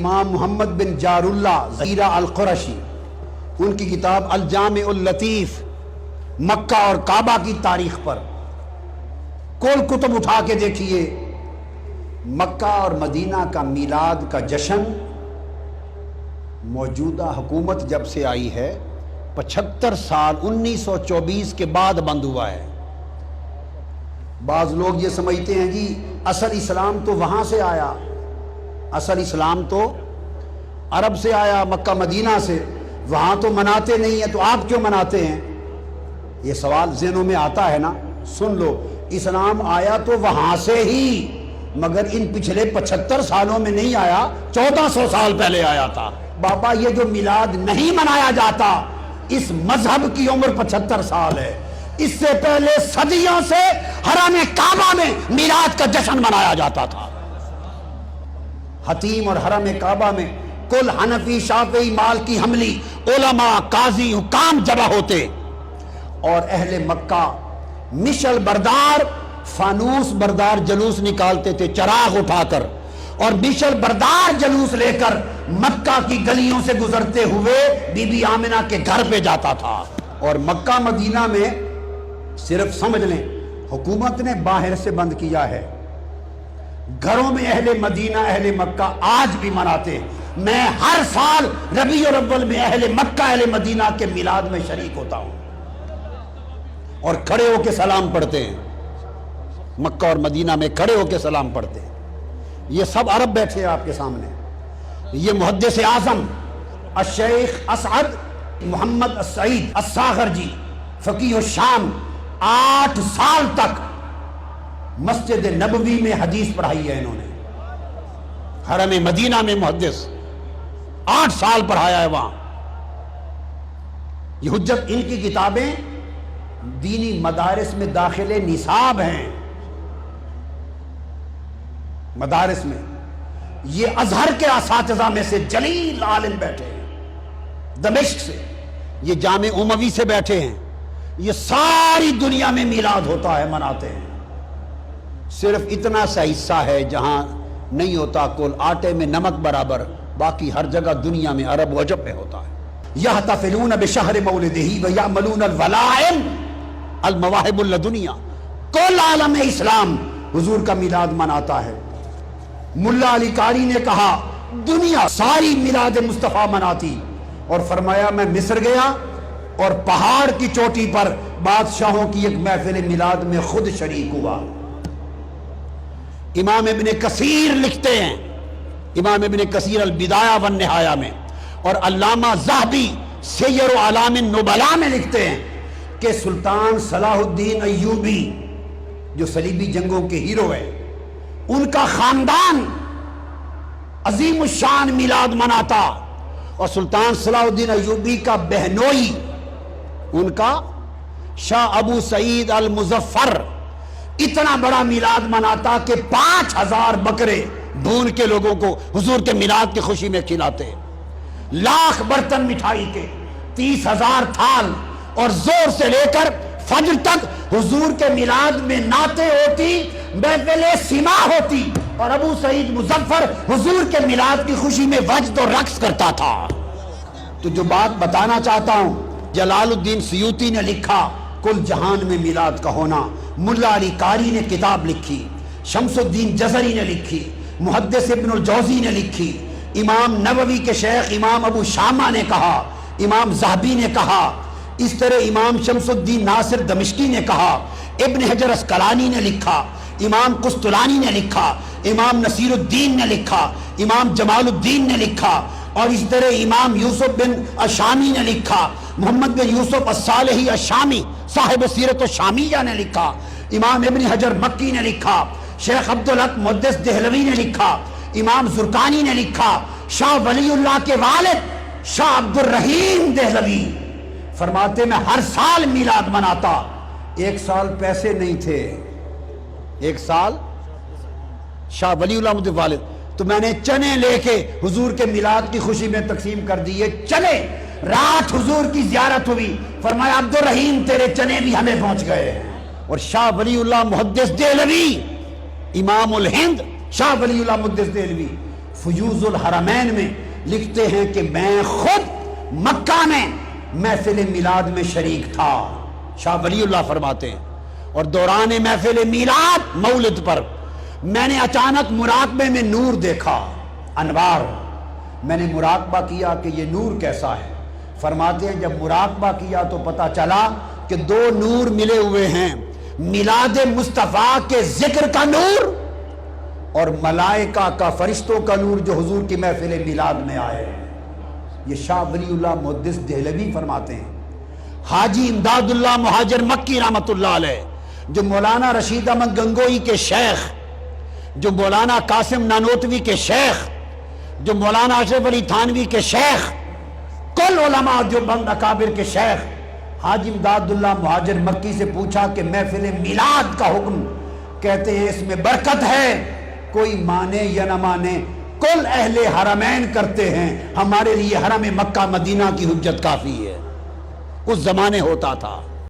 امام محمد بن جار اللہ زیرہ القرشی، ان کی کتاب الجامع اللطیف مکہ اور کعبہ کی تاریخ پر کل کتب اٹھا کے دیکھیے، مکہ اور مدینہ کا میلاد کا جشن موجودہ حکومت جب سے آئی ہے 75 سال 1924 کے بعد بند ہوا ہے۔ بعض لوگ یہ سمجھتے ہیں جی اصل اسلام تو وہاں سے آیا، اصل اسلام تو عرب سے آیا، مکہ مدینہ سے، وہاں تو مناتے نہیں ہیں تو آپ کیوں مناتے ہیں؟ یہ سوال ذہنوں میں آتا ہے نا۔ سن لو، اسلام آیا تو وہاں سے ہی، مگر ان پچھلے 75 سالوں میں نہیں آیا، 1400 سال پہلے آیا تھا۔ بابا یہ جو میلاد نہیں منایا جاتا، اس مذہب کی عمر 75 سال ہے، اس سے پہلے صدیوں سے حرم کعبہ میں میلاد کا جشن منایا جاتا تھا۔ حتیم اور حرم کعبہ میں کل حنفی، شافعی، مالکی، حنبلی علماء، قاضی، حکام جمع ہوتے، اور اہل مکہ مشل بردار، فانوس بردار جلوس نکالتے تھے چراغ اٹھا کر، اور مشل بردار جلوس لے کر مکہ کی گلیوں سے گزرتے ہوئے بی بی آمنہ کے گھر پہ جاتا تھا۔ اور مکہ مدینہ میں صرف سمجھ لیں حکومت نے باہر سے بند کیا ہے، گھروں میں اہل مدینہ اہل مکہ آج بھی مناتے ہیں۔ میں ہر سال ربیع الاول میں اہل مکہ اہل مدینہ کے میلاد میں شریک ہوتا ہوں اور کھڑے ہو کے سلام پڑھتے ہیں، مکہ اور مدینہ میں کھڑے ہو کے سلام پڑھتے ہیں۔ یہ سب عرب بیٹھے ہیں آپ کے سامنے۔ یہ محدث اعظم الشیخ اسعد محمد السعید الصاغرجی فقیہ الشام 8 سال تک مسجد نبوی میں حدیث پڑھائی ہے انہوں نے، حرم مدینہ میں محدث 8 سال پڑھایا ہے وہاں۔ یہ حجت ان کی کتابیں دینی مدارس میں داخل نصاب ہیں، مدارس میں۔ یہ ازہر کے اساتذہ میں سے جلیل عالم بیٹھے ہیں، دمشق سے، یہ جامع اموی سے بیٹھے ہیں، یہ ساری دنیا میں میلاد ہوتا ہے، مناتے ہیں۔ صرف اتنا سا حصہ ہے جہاں نہیں ہوتا، کل آٹے میں نمک برابر، باقی ہر جگہ دنیا میں عرب و عجم میں ہوتا ہے۔ یحتفلون بشہر مولدہ ویعملون الولائم المواہب اللدنیا، کل عالم اسلام حضور کا میلاد مناتا ہے۔ ملا علی قاری نے کہا دنیا ساری میلاد مصطفیٰ مناتی، اور فرمایا میں مصر گیا اور پہاڑ کی چوٹی پر بادشاہوں کی ایک محفل میلاد میں خود شریک ہوا۔ امام ابن کثیر لکھتے ہیں، امام ابن کثیر البدایہ والنہایہ میں، اور علامہ ذہبی سیر اعلام النبلاء میں لکھتے ہیں کہ سلطان صلاح الدین ایوبی جو صلیبی جنگوں کے ہیرو ہیں، ان کا خاندان عظیم الشان میلاد مناتا، اور سلطان صلاح الدین ایوبی کا بہنوئی ان کا شاہ ابو سعید المظفر اتنا بڑا میلاد مناتا کہ 5000 بکرے بھون کے لوگوں کو حضور کے میلاد کی خوشی میں کھلاتے، لاکھ برتن مٹھائی کے، 30,000 تھال، اور زور سے لے کر فجر تک حضور کے میلاد میں نعتیں ہوتی، محفل سما ہوتی، اور ابو سعید مظفر حضور کے میلاد کی خوشی میں وجد و رقص کرتا تھا۔ تو جو بات بتانا چاہتا ہوں، جلال الدین سیوطی نے لکھا کل جہان میں میلاد کا ہونا، ملا علی قاری نے کتاب لکھی، شمس الدین جزری نے لکھی، محدث ابن الجوزی نے لکھی، امام نووی کے شیخ امام ابو شامہ نے کہا، امام ذہبی نے کہا، اس طرح امام شمس الدین ناصر دمشقی نے کہا، ابن حجر اسقلانی نے لکھا، امام قسطلانی نے لکھا، امام نصیر الدین نے لکھا، امام جمال الدین نے لکھا، اور اس طرح امام یوسف بن الشامی نے لکھا، محمد بن یوسف الصالحی الشامی صاحب سیرت الشامیہ نے لکھا، امام ابن حجر مکی نے لکھا، شیخ عبدالحق محدث دہلوی نے لکھا، امام زرقانی نے لکھا، شاہ ولی اللہ کے والد شاہ عبد الرحیم دہلوی فرماتے میں ہر سال میلاد مناتا، 1 سال پیسے نہیں تھے، 1 سال شاہ ولی اللہ محدث والد، تو میں نے چنے لے کے حضور کے میلاد کی خوشی میں تقسیم کر دیے چنے۔ رات حضور کی زیارت ہوئی، فرمایا عبد الرحیم تیرے چنے بھی ہمیں پہنچ گئے۔ اور شاہ ولی اللہ محدث دہلوی امام الہند شاہ ولی اللہ محدث دہلوی فیوز الحرمین میں لکھتے ہیں کہ میں خود مکہ میں محفل میلاد میں شریک تھا. شاہ ولی اللہ فرماتے ہیں اور دوران محفل میلاد مولد پر میں نے اچانک مراقبے میں نور دیکھا, انوار. میں نے مراقبہ کیا کہ یہ نور کیسا ہے. فرماتے ہیں جب مراقبہ کیا تو پتہ چلا کہ دو نور ملے ہوئے ہیں, میلاد مصطفیٰ کے ذکر کا نور اور ملائکہ کا, فرشتوں کا نور جو حضور کی محفل میلاد میں آئے. یہ شاہ ولی اللہ محدث دہلوی فرماتے ہیں. حاجی امداد اللہ مہاجر مکی رحمت اللہ علیہ, جو مولانا رشید احمد گنگوئی کے شیخ, جو مولانا قاسم نانوتوی کے شیخ, جو مولانا اشرف علی تھانوی کے شیخ, کل علماء جو بند اکابر کے شیخ, حاجی امداد اللہ مہاجر مکی سے پوچھا کہ محفل میلاد کا حکم, کہتے ہیں اس میں برکت ہے, کوئی مانے یا نہ مانے کل اہل حرمین کرتے ہیں, ہمارے لیے حرم مکہ مدینہ کی حجت کافی ہے. اس زمانے ہوتا تھا.